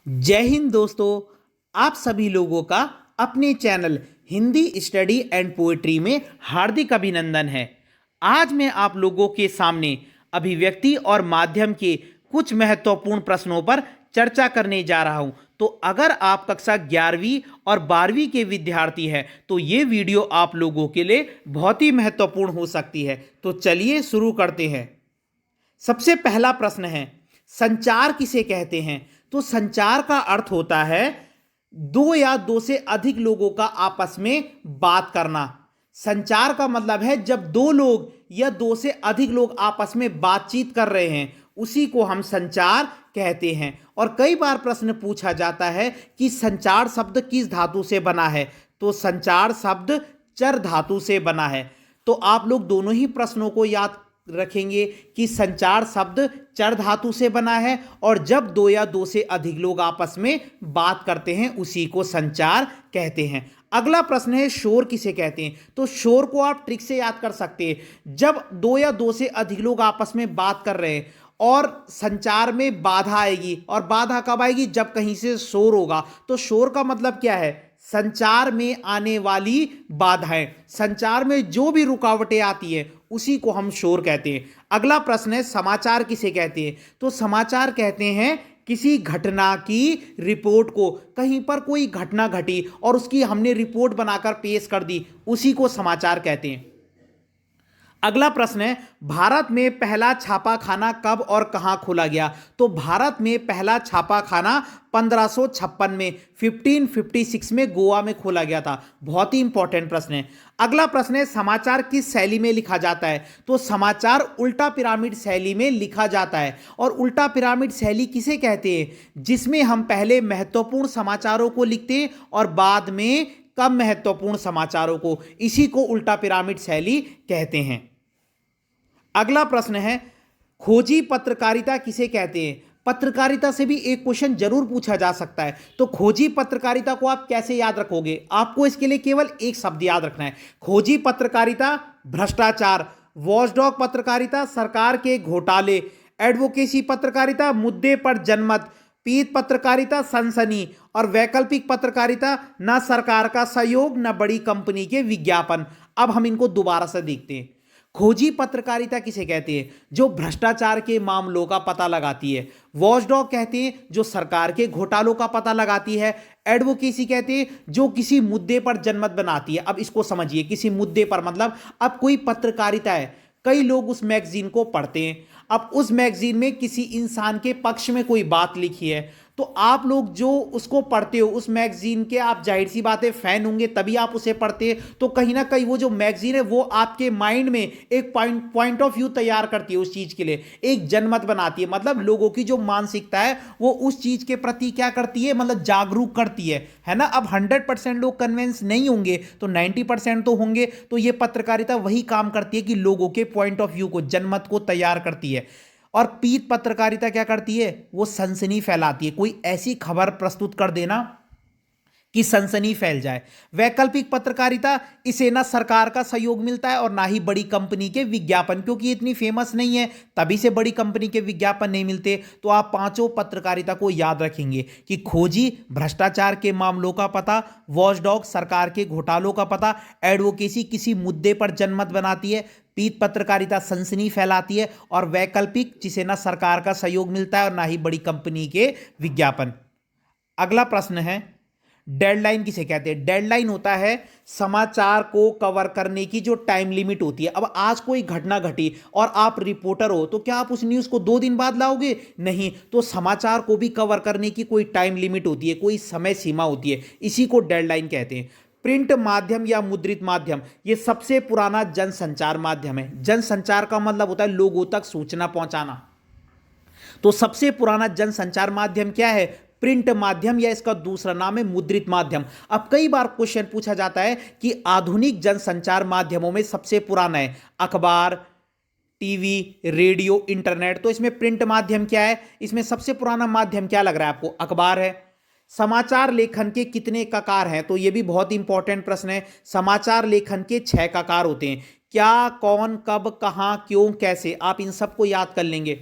जय हिंद दोस्तों। आप सभी लोगों का अपने channel Hindi study and poetry में हार्दिक अभिनंदन है। आज मैं आप लोगों के सामने अभिव्यक्ति और माध्यम के कुछ महत्वपूर्ण प्रश्नों पर चर्चा करने जा रहा हूं। तो अगर आप कक्षा 11वीं और 12वीं के विद्यार्थी हैं तो ये वीडियो आप लोगों के लिए बहुत ही महत्वपूर्ण हो सकती है। तो चलिए शुरू करते हैं। सबसे पहला प्रश्न है, संचार किसे कहते हैं? तो संचार का अर्थ होता है दो या दो से अधिक लोगों का आपस में बात करना। संचार का मतलब है जब दो लोग या दो से अधिक लोग आपस में बातचीत कर रहे हैं, उसी को हम संचार कहते हैं। और कई बार प्रश्न पूछा जाता है कि संचार शब्द किस धातु से बना है? तो संचार शब्द चर धातु से बना है। तो आप लोग दोनों ही प्रश्नों को याद रखेंगे कि संचार शब्द चर धातु से बना है और जब दो या दो से अधिक लोग आपस में बात करते हैं उसी को संचार कहते हैं। अगला प्रश्न है, शोर किसे कहते हैं? तो शोर को आप ट्रिक से याद कर सकते हैं। जब दो या दो से अधिक लोग आपस में बात कर रहे हैं और संचार में बाधा आएगी, और बाधा कब आएगी? जब कहीं से शोर होगा। तो शोर का मतलब क्या है? संचार में आने वाली बाधाएं, संचार में जो भी रुकावटें आती है उसी को हम शोर कहते हैं। अगला प्रश्न है, समाचार किसे कहते हैं? तो समाचार कहते हैं किसी घटना की रिपोर्ट को। कहीं पर कोई घटना घटी और उसकी हमने रिपोर्ट बनाकर पेश कर दी, उसी को समाचार कहते हैं। अगला प्रश्न है, भारत में पहला छापाखाना कब और कहां खोला गया? तो भारत में पहला छापाखाना 1556 में 1556 में गोवा में खोला गया था। बहुत ही इंपॉर्टेंट प्रश्न है। अगला प्रश्न है, समाचार किस शैली में लिखा जाता है? तो समाचार उल्टा पिरामिड शैली में लिखा जाता है। और उल्टा पिरामिड शैली किसे कहते हैं? जिसमें हम पहले महत्वपूर्ण समाचारों को लिखते हैं और बाद में कम महत्वपूर्ण समाचारों को, इसी को उल्टा पिरामिड शैली कहते हैं। अगला प्रश्न है, खोजी पत्रकारिता किसे कहते हैं? पत्रकारिता से भी एक क्वेश्चन जरूर पूछा जा सकता है। तो खोजी पत्रकारिता को आप कैसे याद रखोगे? आपको इसके लिए केवल एक शब्द याद रखना है। खोजी पत्रकारिता भ्रष्टाचार, वॉचडॉग पत्रकारिता सरकार के घोटाले, एडवोकेसी पत्रकारिता मुद्दे पर जनमत, पीत पत्रकारिता सनसनी, और वैकल्पिक पत्रकारिता न सरकार का सहयोग न बड़ी कंपनी के विज्ञापन। अब हम इनको दोबारा से देखते हैं। खोजी पत्रकारिता किसे कहते हैं? जो भ्रष्टाचार के मामलों का पता लगाती है। वॉचडॉग कहते हैं जो सरकार के घोटालों का पता लगाती है। एडवोकेसी कहते हैं जो किसी मुद्दे पर जनमत बनाती है। अब इसको समझिए, किसी मुद्दे पर मतलब अब कोई पत्रकारिता है, कई लोग उस मैगजीन को पढ़ते हैं। अब उस मैगजीन में किसी इंसान के पक्ष में कोई बात लिखी है, तो आप लोग जो उसको पढ़ते हो, उस मैगजीन के आप जाहिर सी बात है फैन होंगे, तभी आप उसे पढ़ते हैं। तो कहीं ना कहीं वो जो मैगजीन है वो आपके माइंड में एक पॉइंट ऑफ व्यू तैयार करती है, उस चीज के लिए एक जनमत बनाती है। मतलब लोगों की जो मानसिकता है वो उस चीज के प्रति क्या करती है, मतलब जागरूक करती है ना। अब 100% लोग कन्विंस नहीं होंगे तो 90% तो होंगे। तो ये पत्रकारिता वही काम करती है कि लोगों के पॉइंट ऑफ व्यू को, जनमत को तैयार करती है। और पीत पत्रकारिता क्या करती है? वो सनसनी फैलाती है, कोई ऐसी खबर प्रस्तुत कर देना कि सनसनी फैल जाए। वैकल्पिक पत्रकारिता, इसे ना सरकार का सहयोग मिलता है और ना ही बड़ी कंपनी के विज्ञापन, क्योंकि इतनी फेमस नहीं है तभी से बड़ी कंपनी के विज्ञापन नहीं मिलते। तो आप पांचों पत्रकारिता को याद रखेंगे कि खोजी भ्रष्टाचार के मामलों का पता, वॉचडॉग सरकार के घोटालों का पता, एडवोकेसी किसी मुद्दे पर जनमत बनाती है, पीत पत्रकारिता सनसनी फैलाती है, और वैकल्पिक जिसे ना सरकार का सहयोग मिलता है और ना ही बड़ी कंपनी के विज्ञापन। अगला प्रश्न है, डेडलाइन किसे कहते हैं? डेडलाइन होता है समाचार को कवर करने की जो टाइम लिमिट होती है। अब आज कोई घटना घटी और आप रिपोर्टर हो, तो क्या आप उस न्यूज़ को 2 दिन बाद लाओगे? नहीं। तो समाचार को भी कवर करने की कोई टाइम लिमिट होती है, कोई समय सीमा होती है, इसी को डेडलाइन कहते हैं। प्रिंट माध्यम या मुद्रित माध्यम, ये सबसे पुराना जनसंचार माध्यम है। जनसंचार का मतलब होता है लोगों तक सूचना पहुंचाना। तो सबसे पुराना जनसंचार माध्यम क्या है? प्रिंट माध्यम, या इसका दूसरा नाम है मुद्रित माध्यम। अब कई बार क्वेश्चन पूछा जाता है कि आधुनिक जनसंचार माध्यमों में सबसे पुराना है अखबार, टीवी, रेडियो, इंटरनेट। तो इसमें प्रिंट माध्यम क्या है? इसमें सबसे पुराना माध्यम क्या लग रहा है आपको? अखबार है। समाचार लेखन के कितने ककार हैं? तो यह भी बहुत इंपॉर्टेंट प्रश्न है। समाचार लेखन के 6 ककार होते हैं। क्या, कौन, कब, कहां, क्यों, कैसे, आप इन सबको याद कर लेंगे।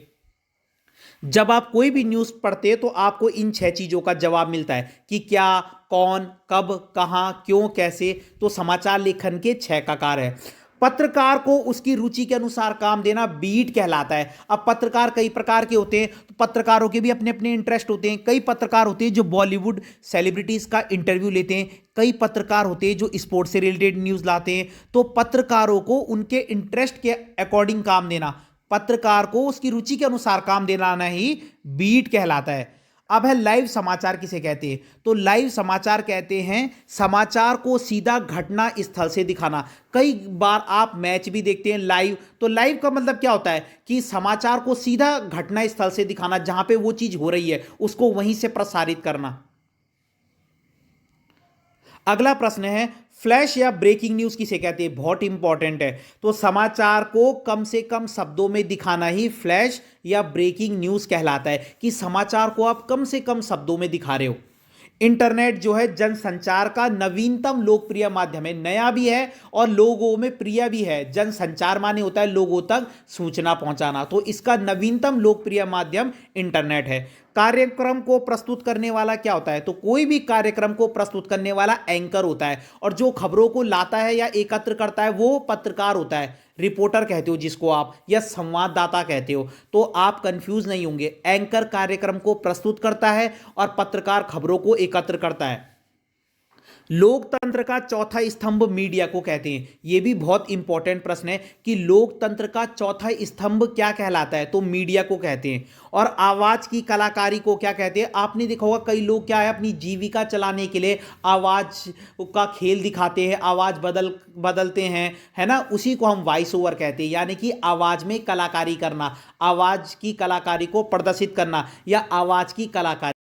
जब आप कोई भी न्यूज़ पढ़ते हैं तो आपको इन 6 चीज़ों का जवाब मिलता है कि क्या, कौन, कब, कहां, क्यों, कैसे। तो समाचार लेखन के 6 ककार है। पत्रकार को उसकी रुचि के अनुसार काम देना बीट कहलाता है। अब पत्रकार कई प्रकार के होते हैं, तो पत्रकारों के भी अपने अपने इंटरेस्ट होते हैं। कई पत्रकार होते हैं जो बॉलीवुड सेलिब्रिटीज का इंटरव्यू लेते हैं, कई पत्रकार होते हैं जो स्पोर्ट्स से रिलेटेड न्यूज़ लाते हैं। तो पत्रकारों को उनके इंटरेस्ट के अकॉर्डिंग काम देना, पत्रकार को उसकी रुचि के अनुसार काम दिलाना ही बीट कहलाता है। अब है लाइव समाचार किसे कहते हैं? तो लाइव समाचार कहते हैं समाचार को सीधा घटना स्थल से दिखाना। कई बार आप मैच भी देखते हैं लाइव, तो लाइव का मतलब क्या होता है कि समाचार को सीधा घटना स्थल से दिखाना, जहां पे वो चीज हो रही है उसको वहीं से प्रसारित करना। अगला प्रश्न है फ्लैश या ब्रेकिंग न्यूज किसे कहते हैं? बहुत इंपॉर्टेंट है। तो समाचार को कम से कम शब्दों में दिखाना ही फ्लैश या ब्रेकिंग न्यूज कहलाता है, कि समाचार को आप कम से कम शब्दों में दिखा रहे हो। इंटरनेट जो है जनसंचार का नवीनतम लोकप्रिय माध्यम है। नया भी है और लोगों में प्रिय भी है। जनसंचार माने होता है लोगों तक सूचना पहुंचाना, तो इसका नवीनतम लोकप्रिय माध्यम इंटरनेट है। कार्यक्रम को प्रस्तुत करने वाला क्या होता है? तो कोई भी कार्यक्रम को प्रस्तुत करने वाला एंकर होता है, और जो खबरों को लाता है या एकत्र करता है वो पत्रकार होता है। रिपोर्टर कहते हो जिसको आप, या संवाददाता कहते हो। तो आप कंफ्यूज नहीं होंगे, एंकर कार्यक्रम को प्रस्तुत करता है और पत्रकार खबरों को एकत्र करता है। लोकतंत्र का चौथा स्तंभ मीडिया को कहते हैं। यह भी बहुत इंपॉर्टेंट प्रश्न है कि लोकतंत्र का चौथा स्तंभ क्या कहलाता है? तो मीडिया को कहते हैं। और आवाज की कलाकारी को क्या कहते हैं? आपने देखा होगा कई लोग क्या है अपनी जीविका चलाने के लिए आवाज का खेल दिखाते हैं, आवाज बदलते हैं, है ना। उसी को हम वॉइस ओवर कहते हैं, यानी कि आवाज में कलाकारी करना, आवाज की कलाकारी को प्रदर्शित करना या आवाज की कलाकारी।